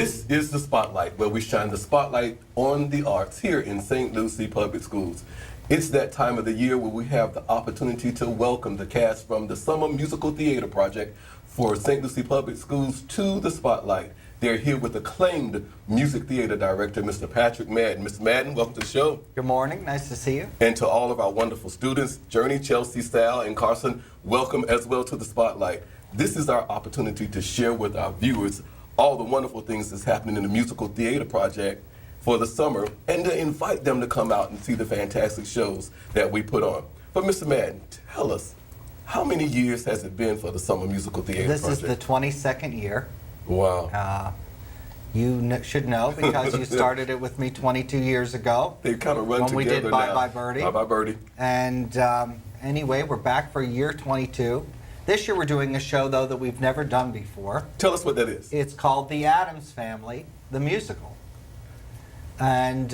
This is the Spotlight, where we shine the spotlight on the arts here in St. Lucie Public Schools. It's that time of the year where we have the opportunity to welcome the cast from the Summer Musical Theater Project for St. Lucie Public Schools to the Spotlight. They're here with acclaimed music theater director, Mr. Patrick Madden. Mr. Madden, welcome to the show. Good morning. Nice to see you. And to all of our wonderful students, Journey, Chelsea, Sal, and Carson, welcome as well to the Spotlight. This is our opportunity to share with our viewers all the wonderful things that's happening in the musical theater project for the summer, and to invite them to come out and see the fantastic shows that we put on. But Mr. Madden, tell us, how many years has it been for the Summer Musical Theater This Project? is the 22nd year. Wow. You should know because you started it with me 22 years ago. They kind of run when together we did now. Bye Bye Birdie. Bye Bye Birdie. And anyway, we're back for year 22. This year we're doing a show, though, that we've never done before. Tell us what that is. It's called The Addams Family, the musical. And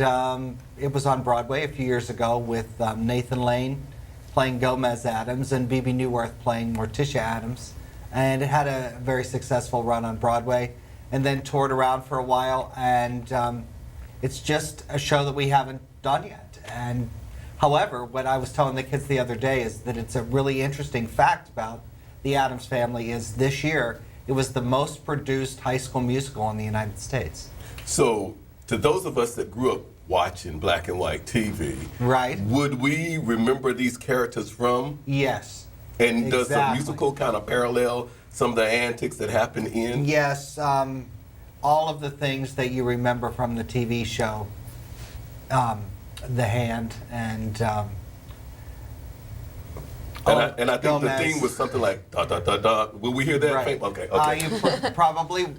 it was on Broadway a few years ago with Nathan Lane playing Gomez Addams and Bebe Neuwirth playing Morticia Addams. And it had a very successful run on Broadway and then toured around for a while. And it's just a show that we haven't done yet. And however, what I was telling the kids the other day is that it's a really interesting fact about The Addams Family is this year it was the most produced high school musical in the United States. So, to those of us that grew up watching black and white TV, Right. would we remember these characters from? Yes. And does the Exactly. musical kind of parallel some of the antics that happen in? Yes, all of the things that you remember from the TV show, The Hand and And I think Gomez. the theme was something like da da da da. Will we hear that? Right. Okay.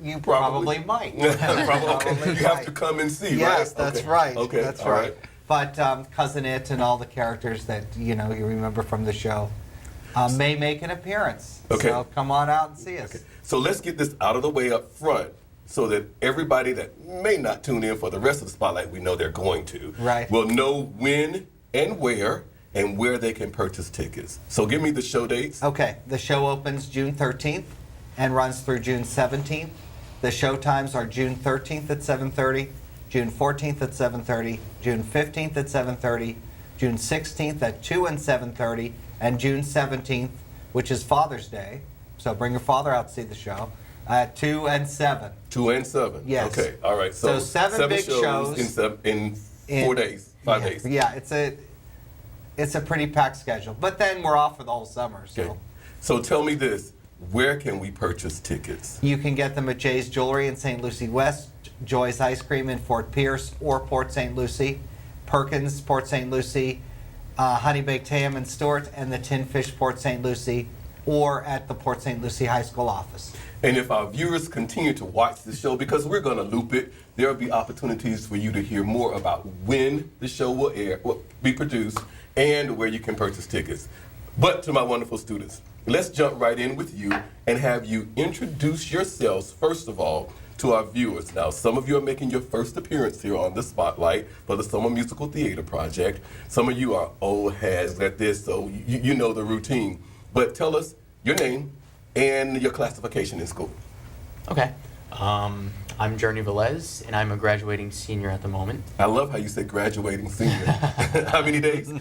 You probably might. Okay. You have to come and see, right? Yes, that's Okay. right. Okay. That's all right. But Cousin It and all the characters that you remember from the show may make an appearance. Okay. So come on out and see us. Okay. So let's get this out of the way up front so that everybody that may not tune in for the rest of the Spotlight, we know they're going to, Right. will know when and where they can purchase tickets. So give me the show dates. Okay, the show opens June 13th and runs through June 17th. The show times are June 13th at 7:30, June 14th at 7:30, June 15th at 7:30, June 16th at 2 and 7:30, and June 17th, which is Father's Day, so bring your father out to see the show, at 2 and 7. 2 and 7. Yes. Okay. All right. So seven big shows in 4 days, 5 Yeah, days. Yeah, it's a pretty packed schedule. But then we're off for the whole summer, so. Okay. So tell me this: where can we purchase tickets? You can get them at Jay's Jewelry in St. Lucie West, Joy's Ice Cream in Fort Pierce or Port St. Lucie, Perkins, Port St. Lucie, Honey Baked Ham in Stewart, and the Tin Fish, Port St. Lucie, or at the Port St. Lucie High School office. And if our viewers continue to watch the show, because we're going to loop it, there will be opportunities for you to hear more about when the show will be produced and where you can purchase tickets. But to my wonderful students, let's jump right in with you and have you introduce yourselves, first of all, to our viewers. Now, some of you are making your first appearance here on the Spotlight for the Summer Musical Theater Project. Some of you are old hads at this, so you know the routine. But tell us your name and your classification in school. Okay. I'm Journey Velez, and I'm a graduating senior at the moment. I love how you say graduating senior. How many days?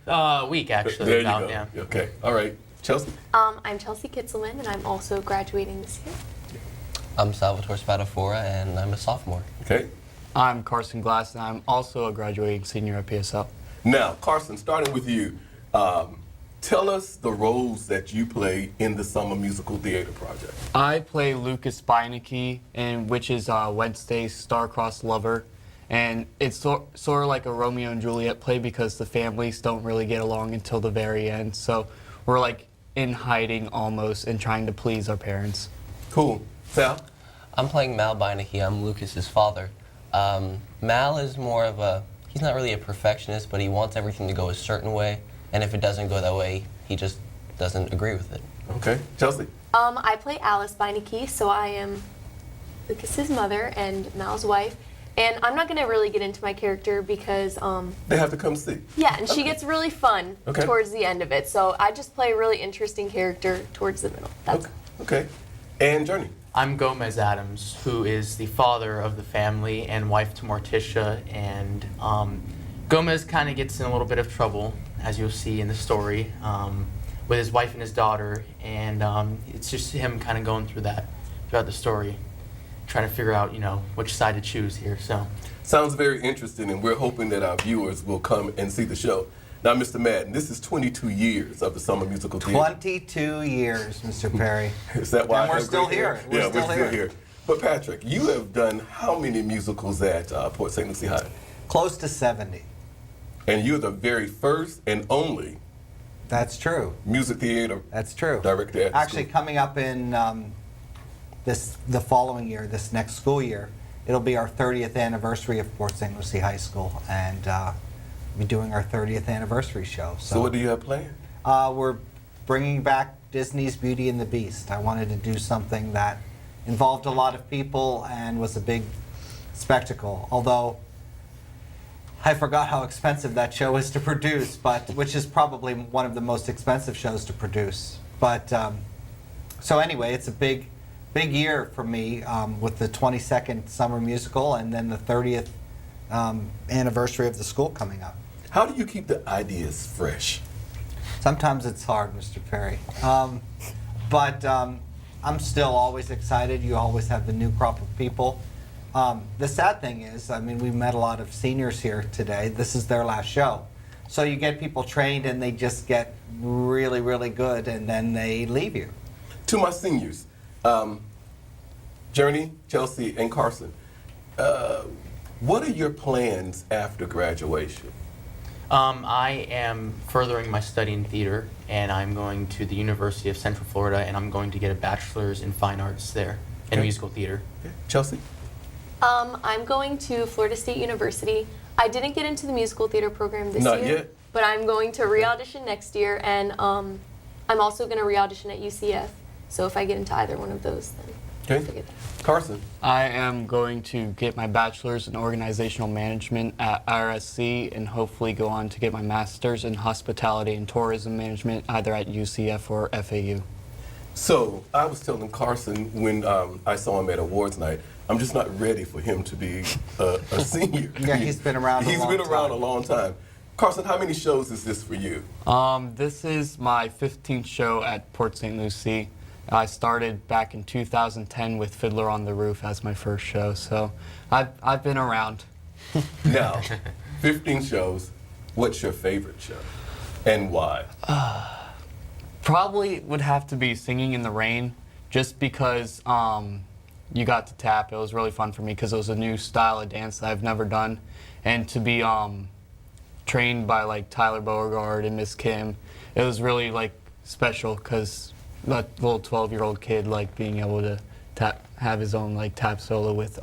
A week, actually. There you about, go. Yeah. Okay. All right. Chelsea? I'm Chelsea Kitzelman, and I'm also graduating this year. I'm Salvatore Spadafora, and I'm a sophomore. Okay. I'm Carson Glass, and I'm also a graduating senior at PSL. Now, Carson, starting with you, tell us the roles that you play in the Summer Musical Theater Project. I play Lucas Beinecke, which is Wednesday's star-crossed lover. And it's sort of like a Romeo and Juliet play because the families don't really get along until the very end. So we're like in hiding almost and trying to please our parents. Cool. Sal? I'm playing Mal Beinecke. I'm Lucas's father. Mal is more of he's not really a perfectionist, but he wants everything to go a certain way. And if it doesn't go that way, he just doesn't agree with it. Okay. Chelsea? I play Alice Beinecke, so I am Lucas's mother and Mal's wife. And I'm not going to really get into my character because, They have to come see. yeah, and she gets really fun Okay. towards the end of it. So I just play a really interesting character towards the middle. That's Okay. Okay. And Journey? I'm Gomez Adams, who is the father of the family and wife to Morticia. And Gomez kind of gets in a little bit of trouble, as you'll see in the story, with his wife and his daughter. And it's just him kind of going through that throughout the story, trying to figure out, which side to choose here. So. Sounds very interesting, and we're hoping that our viewers will come and see the show. Now, Mr. Madden, this is 22 years of the Summer Musical Theater. 22 years, Mr. Perry. Is that why? And we're I have still gray here. hair? We're Yeah, still we're still here. But Patrick, you have done how many musicals at Port St. Lucie High? Close to 70. And you're the very first and only That's true. music theater That's true. director at the Actually, school. coming up in the following year, this next school year, it'll be our 30th anniversary of Port St. Lucie High School, and we'll be doing our 30th anniversary show. So what do you have planned? We're bringing back Disney's Beauty and the Beast. I wanted to do something that involved a lot of people and was a big spectacle, although I forgot how expensive that show is to produce, which is probably one of the most expensive shows to produce. But so anyway, it's a big year for me with the 22nd summer musical and then the 30th anniversary of the school coming up. How do you keep the ideas fresh? Sometimes it's hard, Mr. Perry. But I'm still always excited. You always have the new crop of people. The sad thing is, we met a lot of seniors here today. This is their last show. So you get people trained and they just get really, really good and then they leave you. To my seniors, Journey, Chelsea, and Carson, what are your plans after graduation? I am furthering my study in theater, and I'm going to the University of Central Florida, and I'm going to get a bachelor's in fine arts there, in Okay. musical theater. Okay. Chelsea? I'm going to Florida State University. I didn't get into the musical theater program this Not year, yet. but I'm going to re-audition next year, and I'm also going to re-audition at UCF. So if I get into either one of those, then Okay. forget that. Carson? I am going to get my bachelor's in organizational management at RSC and hopefully go on to get my master's in hospitality and tourism management either at UCF or FAU. So I was telling Carson when I saw him at awards night, I'm just not ready for him to be a senior. Yeah, he's been around a He's long been around a time. long time. Carson, how many shows is this for you? This is my 15th show at Port St. Lucie. I started back in 2010 with Fiddler on the Roof as my first show, so I've been around. Now, 15 shows. What's your favorite show, and why? Probably would have to be Singing in the Rain, just because you got to tap. It was really fun for me because it was a new style of dance that I've never done, and to be trained by like Tyler Beauregard and Miss Kim, it was really like special because that little 12-year-old kid like being able to have his own like tap solo with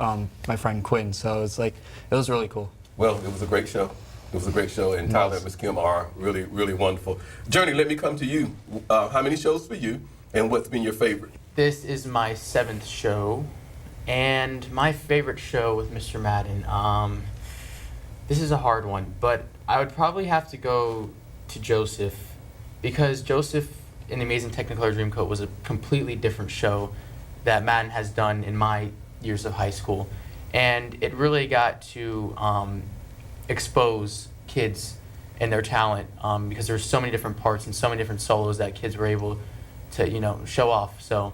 my friend Quinn. So it's like it was really cool. Well, it was a great show. It was a great show, and Tyler and Miss Kim are really, really wonderful. Journey, let me come to you. How many shows for you, and what's been your favorite? This is my 7th show, and my favorite show with Mr. Madden. This is a hard one, but I would probably have to go to Joseph, because Joseph in The Amazing Technicolor Dreamcoat was a completely different show that Madden has done in my years of high school, and it really got to expose kids and their talent because there's so many different parts and so many different solos that kids were able to show off. So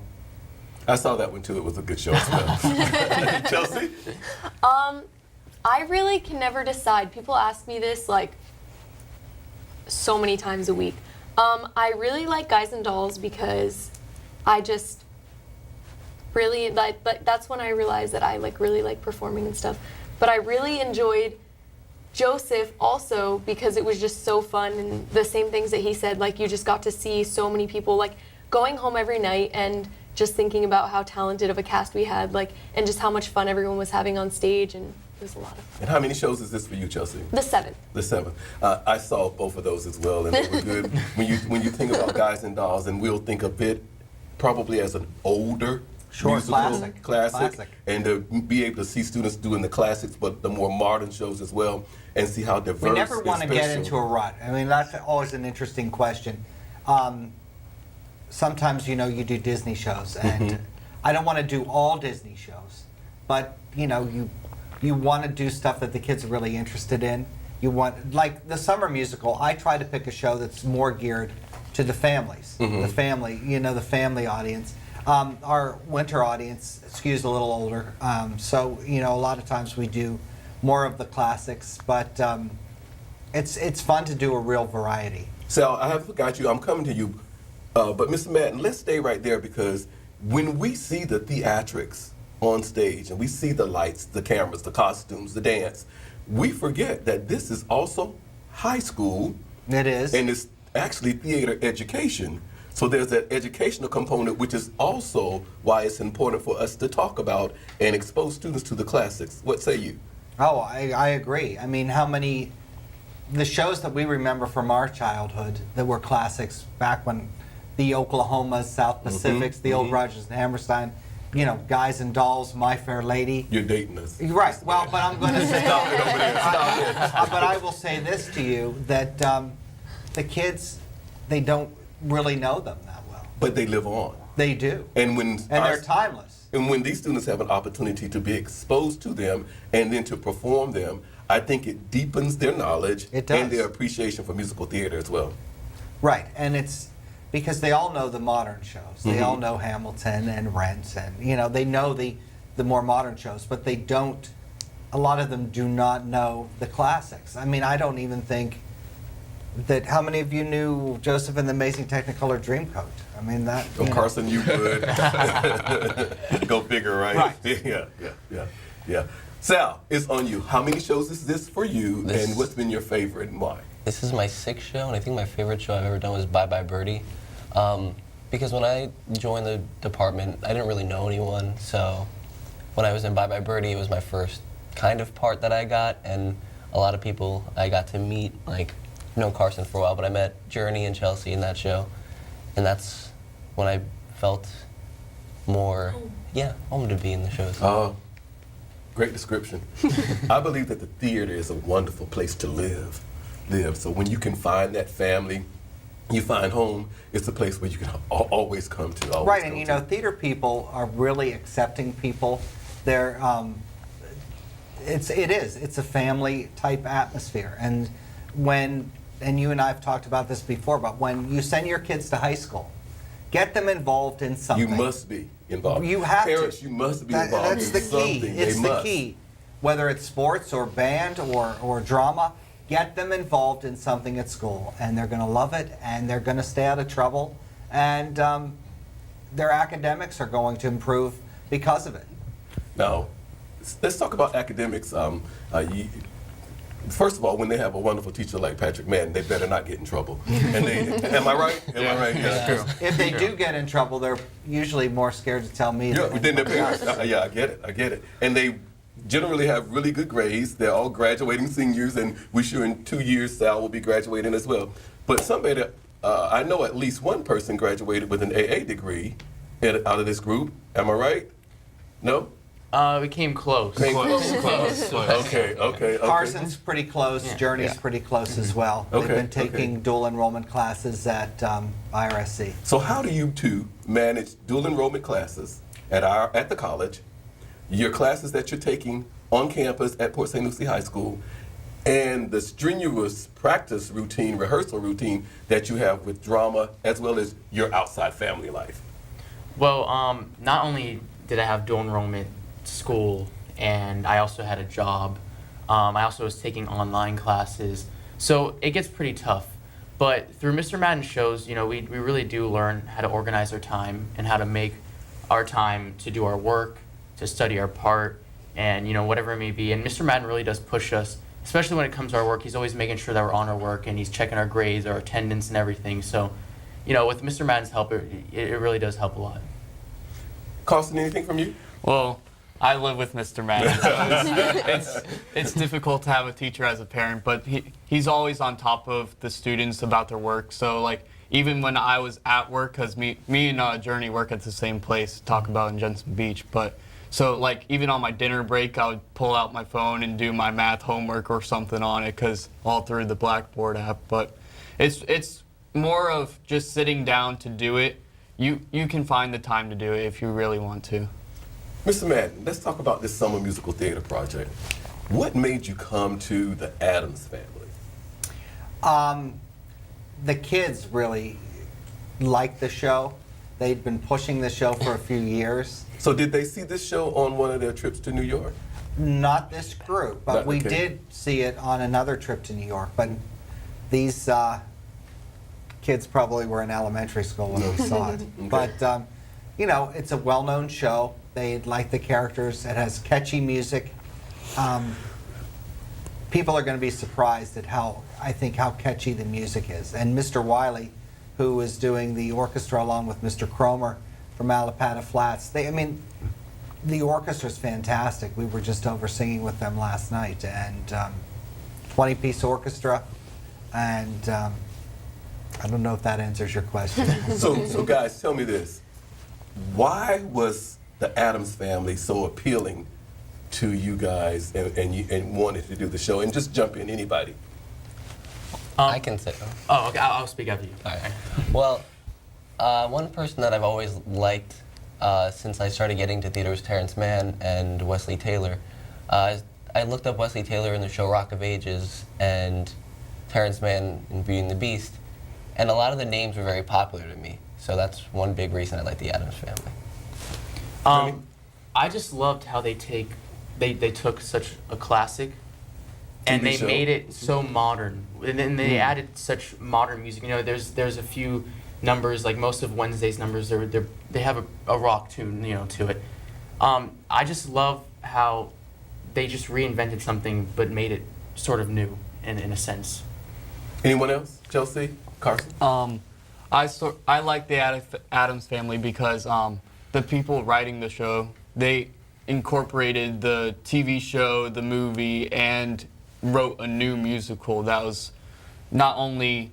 I saw that one too. It was a good show as well. Chelsea? I really can never decide. People ask me this like so many times a week. I really like Guys and Dolls because I just really like that's when I realized that I really like performing and stuff. But I really enjoyed Joseph also because it was just so fun, and the same things that he said, like you just got to see so many people like going home every night and just thinking about how talented of a cast we had, and just how much fun everyone was having on stage, and it was a lot of fun. And how many shows is this for you, Chelsea? The 7th. The 7th. I saw both of those as well, and they were good. When you think about Guys and Dolls, and we'll think of it probably as an older Sure, classic. And to be able to see students doing the classics, but the more modern shows as well, and see how diverse. We never want to and get special. into a rut. That's always an interesting question. Sometimes, you do Disney shows, and I don't want to do all Disney shows, but you want to do stuff that the kids are really interested in. You want, like the summer musical, I try to pick a show that's more geared to the families, the family, the family audience. Our winter audience skews a little older, so a lot of times we do more of the classics, but it's fun to do a real variety. Sal, I have forgot you. I'm coming to you. But Mr. Madden, let's stay right there, because when we see the theatrics on stage and we see the lights, the cameras, the costumes, the dance, we forget that this is also high school. It is. And it's actually theater education. So there's that educational component, which is also why it's important for us to talk about and expose students to the classics. What say you? Oh, I agree. I mean, the shows that we remember from our childhood that were classics back when the Oklahomas, South Pacifics, the old Rodgers and Hammerstein, Guys and Dolls, My Fair Lady. You're dating us. Right. Well, but I'm going to say, Stop it over there. Stop it. but I will say this to you, that the kids, they don't really know them that well. But they live on. They do. And they're timeless. And when these students have an opportunity to be exposed to them and then to perform them, I think it deepens their knowledge It does. and their appreciation for musical theater as well. Right. And it's because they all know the modern shows. They all know Hamilton and Rent, and they know the more modern shows, but they don't. A lot of them do not know the classics. I mean, I don't even think that. How many of you knew Joseph and the Amazing Technicolor Dreamcoat? I mean that. Oh, Carson, you would. Go figure, right? Right. Yeah. Sal, it's on you. How many shows is this for you, and what's been your favorite and why? This is my 6th show, and I think my favorite show I've ever done was Bye Bye Birdie. Because when I joined the department, I didn't really know anyone, so when I was in Bye Bye Birdie, it was my first kind of part that I got, and a lot of people I got to meet, like, known Carson for a while, but I met Journey and Chelsea in that show, and that's when I felt more, home to be in the show. Great description. I believe that the theater is a wonderful place to live. So when you can find that family, you find home, it's a place where you can always come to. Always Right, come and to. theater people are really accepting people. They're, it's a family type atmosphere, and you and I have talked about this before, but when you send your kids to high school, get them involved in something. You must be involved. You have Parents, to. you must be involved That's in the key. something. It's They the must. key. Whether it's sports or band or drama, get them involved in something at school, and they're going to love it, and they're going to stay out of trouble, and their academics are going to improve because of it. Now, let's talk about academics. First of all, when they have a wonderful teacher like Patrick Madden, they better not get in trouble. Am I right? Am I right? Yeah. If they do get in trouble, they're usually more scared to tell me. Yeah, than then their parents. Yeah, I get it. And they generally have really good grades. They're all graduating seniors, and we're sure in 2 years Sal will be graduating as well. But somebody, I know at least one person graduated with an AA degree out of this group. Am I right? No? We came close. Close. Okay. Carson's pretty close. Yeah. Journey's pretty close as well. Okay, They've been taking dual enrollment classes at IRSC. So how do you two manage dual enrollment classes at the college, your classes that you're taking on campus at Port St. Lucie High School, and the strenuous practice routine, rehearsal routine that you have with drama, as well as your outside family life? Well, not only did I have dual enrollment school, and I also had a job. I also was taking online classes, so it gets pretty tough. But through Mr. Madden shows, we really do learn how to organize our time and how to make our time to do our work, to study our part, and whatever it may be. And Mr. Madden really does push us, especially when it comes to our work. He's always making sure that we're on our work, and he's checking our grades, our attendance, and everything. So, with Mr. Madden's help, it really does help a lot. Carson, anything from you? Well, I live with Mr. Madden, so it's difficult to have a teacher as a parent, but he's always on top of the students about their work. So, like, even when I was at work, because me and Journey work at the same place, talk about in Jensen Beach, but so, like, even on my dinner break, I would pull out my phone and do my math homework or something on it, because all through the Blackboard app. But it's more of just sitting down to do it. you can find the time to do it if you really want to. Mr. Madden, let's talk about this summer musical theater project. What made you come to the Addams Family? The kids really liked the show. They'd been pushing the show for a few years. So did they see this show on one of their trips to New York? Not this group, but we Okay. did see it on another trip to New York. But these kids probably were in elementary school when we saw it. But, you know, it's a well-known show. They like the characters. It has catchy music. People are going to be surprised at how catchy the music is. And Mr. Wiley, who is doing the orchestra along with Mr. Cromer from Allapattah Flats, the orchestra's fantastic. We were just over singing with them last night, and 20-piece orchestra, and I don't know if that answers your question. So guys, tell me this. Why was the Addams Family so appealing to you guys and wanted to do the show? And just jump in, anybody. I can say. Oh, okay. I'll speak after you. All right. Well, one person that I've always liked since I started getting to theater was Terrence Mann and Wesley Taylor. I looked up Wesley Taylor in the show Rock of Ages and Terrence Mann in Beauty and the Beast, and a lot of the names were very popular to me. So that's one big reason I like the Addams Family. I just loved how they took such a classic and TV they show. made it so modern, and then they added such modern music. You know, there's a few numbers, like most of Wednesday's numbers, they have a rock tune, you know, to it. I just love how they just reinvented something but made it sort of new in a sense. Anyone else? Chelsea? Carson? I like the Addams Family because the people writing the show, they incorporated the TV show, the movie, and wrote a new musical that was not only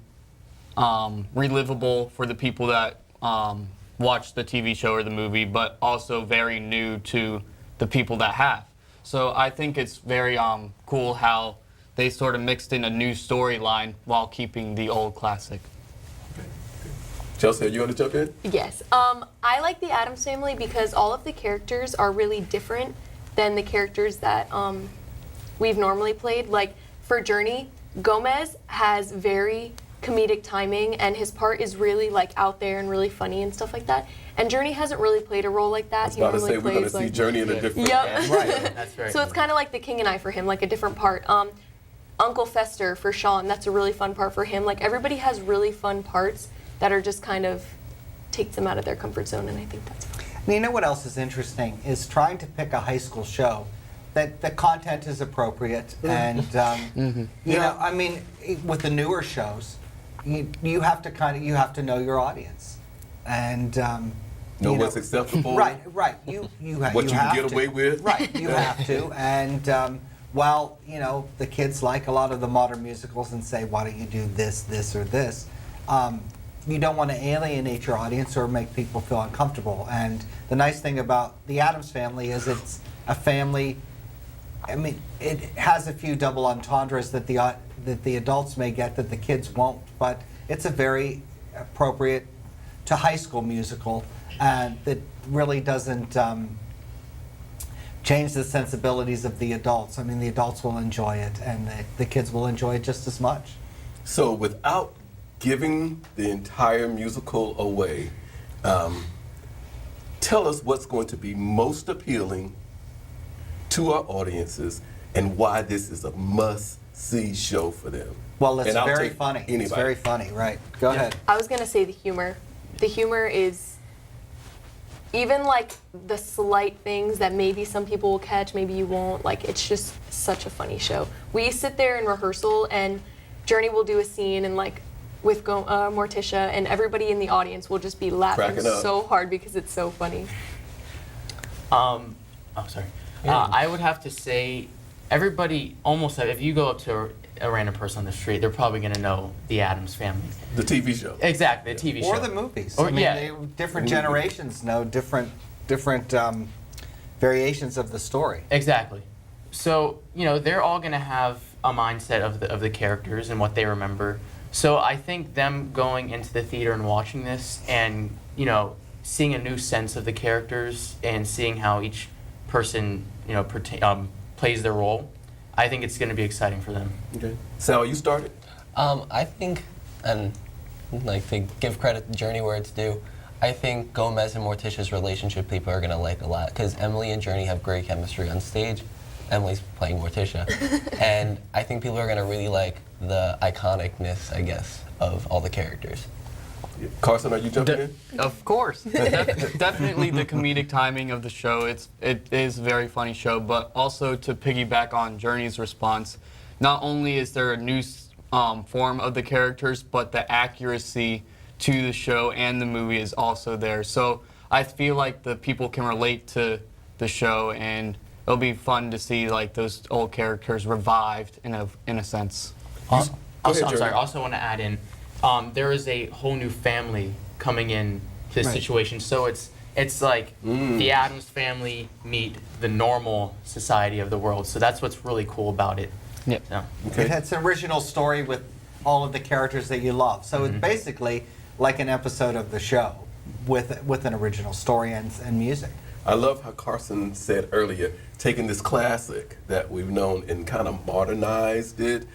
relivable for the people that watched the TV show or the movie, but also very new to the people that have. So I think it's very cool how they sort of mixed in a new storyline while keeping the old classic. Chelsea, are you going to jump in? Yes. I like the Addams Family because all of the characters are really different than the characters that we've normally played. Like for Journey, Gomez has very comedic timing, and his part is really like out there and really funny and stuff like that. And Journey hasn't really played a role like that. I was about to say we're going to see Journey in a different. Yep. Right. That's right. So it's kind of like the King and I for him, like a different part. Uncle Fester for Sean, that's a really fun part for him. Like everybody has really fun parts that are just kind of takes them out of their comfort zone, and I think that's fun. And you know what else is interesting is trying to pick a high school show that the content is appropriate, and you know, I mean, with the newer shows, you have to know your audience, and Know you what's acceptable. Right. What You you have can get to. away with. Right, you have to. And while, you know, the kids like a lot of the modern musicals and say, why don't you do this, this, or this, you don't want to alienate your audience or make people feel uncomfortable. And the nice thing about the Addams Family is it's a family. I mean, it has a few double entendres that the adults may get that the kids won't, but it's a very appropriate to high school musical that really doesn't change the sensibilities of the adults. I mean, the adults will enjoy it, and the kids will enjoy it just as much. So without giving the entire musical away, tell us what's going to be most appealing to our audiences and why this is a must-see show for them. Well, it's And I'll very take funny. It's anybody. very funny, right? Go ahead. I was gonna say the humor. The humor is even like the slight things that maybe some people will catch, maybe you won't. Like it's just such a funny show. We sit there in rehearsal, and Journey will do a scene, and like with Morticia, and everybody in the audience will just be laughing Cracking up. so hard because it's so funny. Oh, sorry. I would have to say, everybody almost, if you go up to a random person on the street, they're probably going to know the Addams Family. The TV show. Exactly, the TV show. Or the movies. Or- I mean, yeah. different generations know different variations of the story. Exactly. So, you know, they're all going to have a mindset of the characters and what they remember. So I think them going into the theater and watching this and, you know, seeing a new sense of the characters and seeing how each person, plays their role. I think it's going to be exciting for them. Okay. Sal, you started? I think, and like to give credit to Journey where it's due, I think Gomez and Morticia's relationship people are going to like a lot because Emily and Journey have great chemistry on stage. Emily's playing Morticia. And I think people are going to really like the iconicness, I guess, of all the characters. Carson, are you jumping in? Of course. Definitely the comedic timing of the show. It is a very funny show, but also to piggyback on Journey's response, not only is there a new form of the characters, but the accuracy to the show and the movie is also there. So I feel like the people can relate to the show, and it'll be fun to see like those old characters revived in a sense. Also, I'm Journey. sorry. I also want to add in, there is a whole new family coming in to this Right. situation. situation. So it's like the Addams family meet the normal society of the world. So that's what's really cool about it. Yep. So, Okay. It's an original story with all of the characters that you love. So it's basically like an episode of the show with an original story and music. I love how Carson said earlier, taking this classic that we've known and kind of modernized it,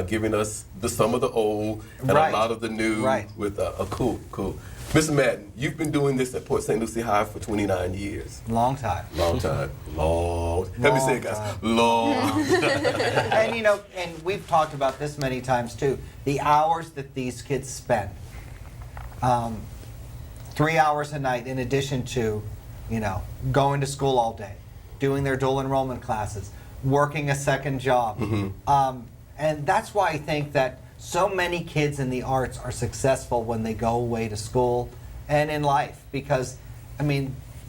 giving us some of the old and Right. a lot of the new Right. with a cool. Mr. Madden, you've been doing this at Port St. Lucie High for 29 years. Long time. Long time. Long. Help me say it, guys. time. Long. And and we've talked about this many times too. The hours that these kids spend, 3 hours a night, in addition to, going to school all day, doing their dual enrollment classes, working a second job, and that's why I think that so many kids in the arts are successful when they go away to school and in life, because,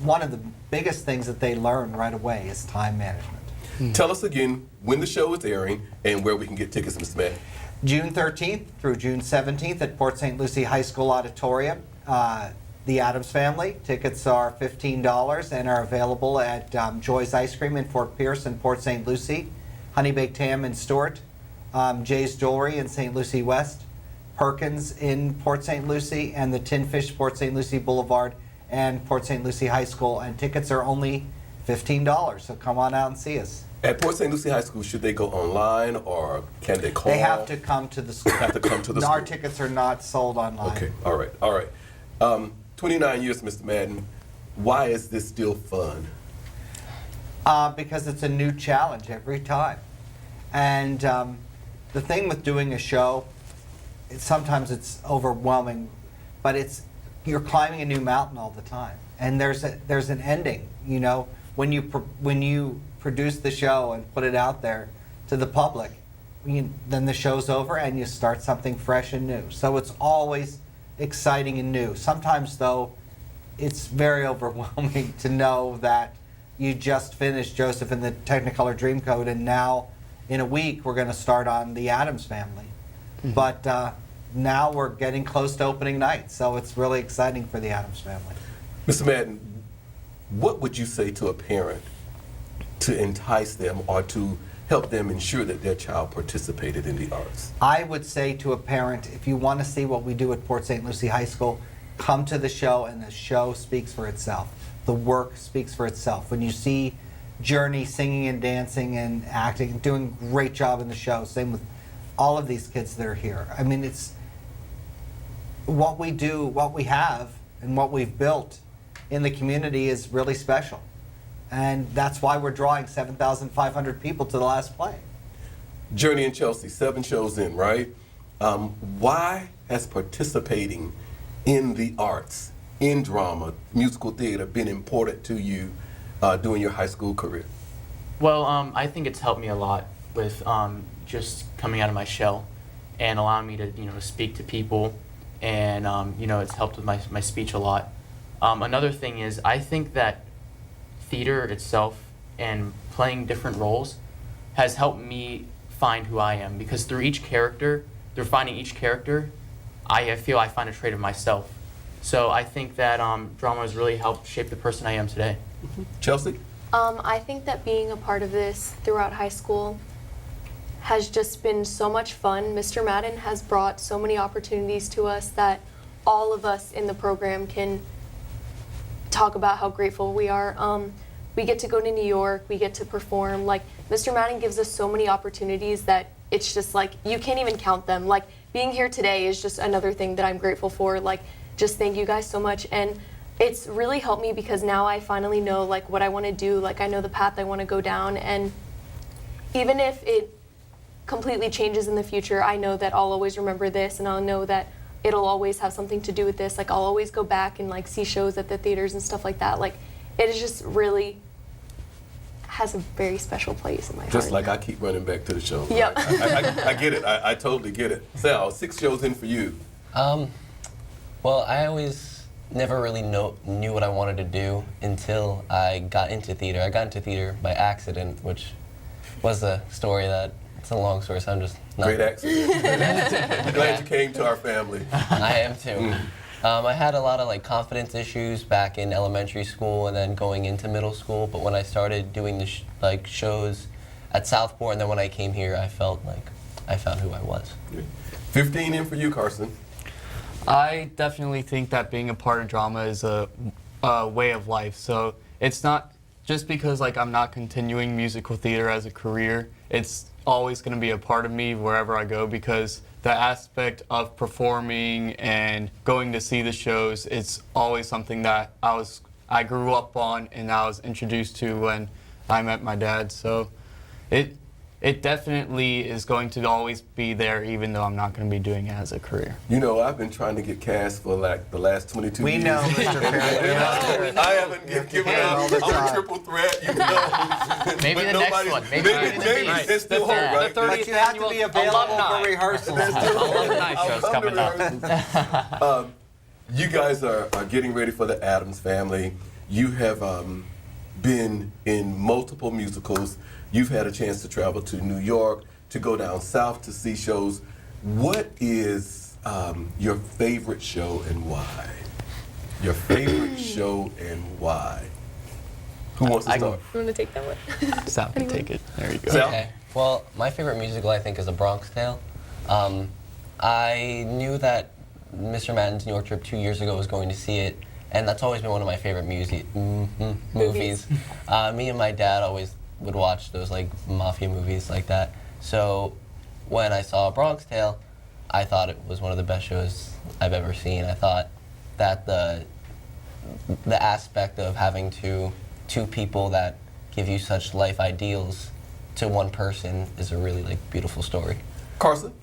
one of the biggest things that they learn right away is time management. Tell us again when the show is airing and where we can get tickets, Mr. Madden. June 13th through June 17th at Port St. Lucie High School Auditorium. The Addams Family. Tickets are $15 and are available at Joy's Ice Cream in Fort Pierce and Port St. Lucie, Honey Baked Ham in Stuart, Jay's Jewelry in St. Lucie West, Perkins in Port St. Lucie, and the Tin Fish Port St. Lucie Boulevard and Port St. Lucie High School. And tickets are only $15, so come on out and see us. At Port St. Lucie High School, should they go online or can they call? They have to come to the school. Have to come to the Our school. tickets are not sold online. Okay, all right. 29 years, Mr. Madden. Why is this still fun? Because it's a new challenge every time. And the thing with doing a show, sometimes it's overwhelming, but you're climbing a new mountain all the time. And there's an ending, when you produce the show and put it out there to the public, then the show's over and you start something fresh and new. So it's always exciting and new. Sometimes, though, it's very overwhelming to know that you just finished Joseph and the Technicolor Dreamcoat, and now in a week we're going to start on the Addams Family. But now we're getting close to opening night, so it's really exciting for the Addams Family. Mr. Madden, what would you say to a parent to entice them or to help them ensure that their child participated in the arts? I would say to a parent, if you want to see what we do at Port St. Lucie High School, come to the show, and the show speaks for itself. The work speaks for itself. When you see Journey singing and dancing and acting, doing a great job in the show, same with all of these kids that are here. It's what we do, what we have, and what we've built in the community is really special. And that's why we're drawing 7,500 people to the last play. Journey and Chelsea, 7 shows in, right? Why has participating in the arts, in drama, musical theater, been important to you during your high school career? Well, I think it's helped me a lot with just coming out of my shell and allowing me to speak to people, and it's helped with my speech a lot. Another thing is, I think that theater itself and playing different roles has helped me find who I am, because through finding each character, I feel I find a trait of myself. So I think that drama has really helped shape the person I am today. Chelsea? I think that being a part of this throughout high school has just been so much fun. Mr. Madden has brought so many opportunities to us that all of us in the program can talk about how grateful we are. We get to go to New York, we get to perform. Like, Mr. Madden gives us so many opportunities that it's just like, you can't even count them. Like, being here today is just another thing that I'm grateful for. Like, just thank you guys so much. And it's really helped me because now I finally know like what I want to do. Like, I know the path I want to go down. And even if it completely changes in the future, I know that I'll always remember this, and I'll know that it'll always have something to do with this. Like, I'll always go back and like see shows at the theaters and stuff like that. Like, it is just really has a very special place in my heart. Just like I keep running back to the show. Yep. I get it. I totally get it. Sal, 6 shows in for you. Well, I always never really knew what I wanted to do until I got into theater. I got into theater by accident, which was a story that, it's a long story, so I'm just not... Great accident. Glad you came to our family. I am too. I had a lot of like confidence issues back in elementary school and then going into middle school, but when I started doing the shows at Southport, and then when I came here, I felt like I found who I was. 15 in for you, Carson. I definitely think that being a part of drama is a way of life. So it's not just because like I'm not continuing musical theater as a career, it's always going to be a part of me wherever I go, because the aspect of performing and going to see the shows, it's always something that I grew up on and I was introduced to when I met my dad. So it definitely is going to always be there, even though I'm not going to be doing it as a career. You know, I've been trying to get cast for like the last 22 years. We know, Mr. Perry. I haven't given up. I'm a triple threat, you know. Maybe But the next one. Maybe there's still hope, right? But you have to be available for rehearsals. Alumni shows coming up. You guys are getting ready for the Addams Family. You have been in multiple musicals. You've had a chance to travel to New York, to go down south to see shows. What is your favorite show and why? Your favorite show and why? Who wants to start? You want to take that one? Sal can take it. There you go. Sal? Okay. Well, my favorite musical, I think, is A Bronx Tale. I knew that Mr. Madden's New York trip 2 years ago was going to see it, and that's always been one of my favorite movies. Me and my dad always would watch those like mafia movies like that. So when I saw A Bronx Tale, I thought it was one of the best shows I've ever seen. I thought that the aspect of having two people that give you such life ideals to one person is a really like beautiful story. Carson?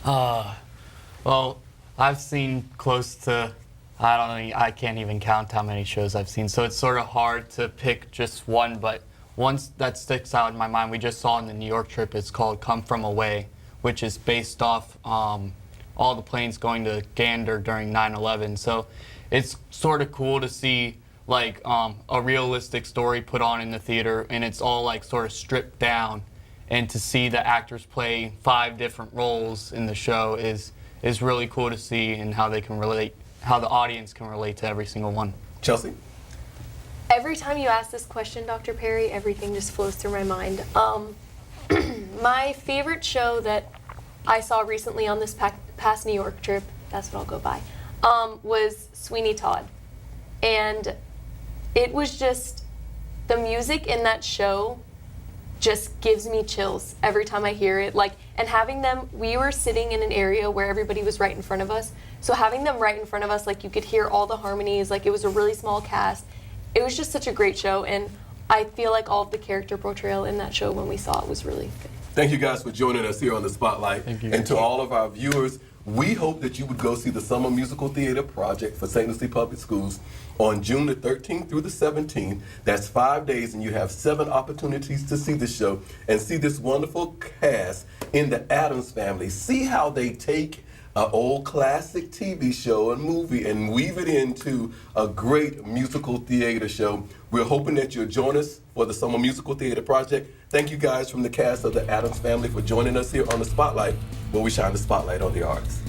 Well, I've seen close to, I don't know, I can't even count how many shows I've seen, so it's sort of hard to pick just one, but one that sticks out in my mind, we just saw in the New York trip, it's called Come From Away, which is based off all the planes going to Gander during 9/11. So it's sort of cool to see like a realistic story put on in the theater, and it's all like sort of stripped down, and to see the actors play 5 different roles in the show is really cool to see, and how they can relate, how the audience can relate to every single one. Chelsea? Every time you ask this question, Dr. Perry, everything just flows through my mind. My favorite show that I saw recently on this past New York trip, that's what I'll go by, was Sweeney Todd. And it was just, the music in that show just gives me chills every time I hear it. Like, and having them, we were sitting in an area where everybody was right in front of us. So having them right in front of us, like you could hear all the harmonies, like it was a really small cast. It was just such a great show, and I feel like all of the character portrayal in that show when we saw it was really good. Thank you guys for joining us here on the Spotlight. Thank you. And to all of our viewers, we hope that you would go see the Summer Musical Theater Project for St. Lucie Public Schools on June the 13th through the 17th. That's 5 days, and you have 7 opportunities to see the show and see this wonderful cast in the Addams Family. See how they take an old classic TV show and movie and weave it into a great musical theater show. We're hoping that you'll join us for the Summer Musical Theater Project. Thank you guys from the cast of the Addams Family for joining us here on the Spotlight, where we shine the spotlight on the arts.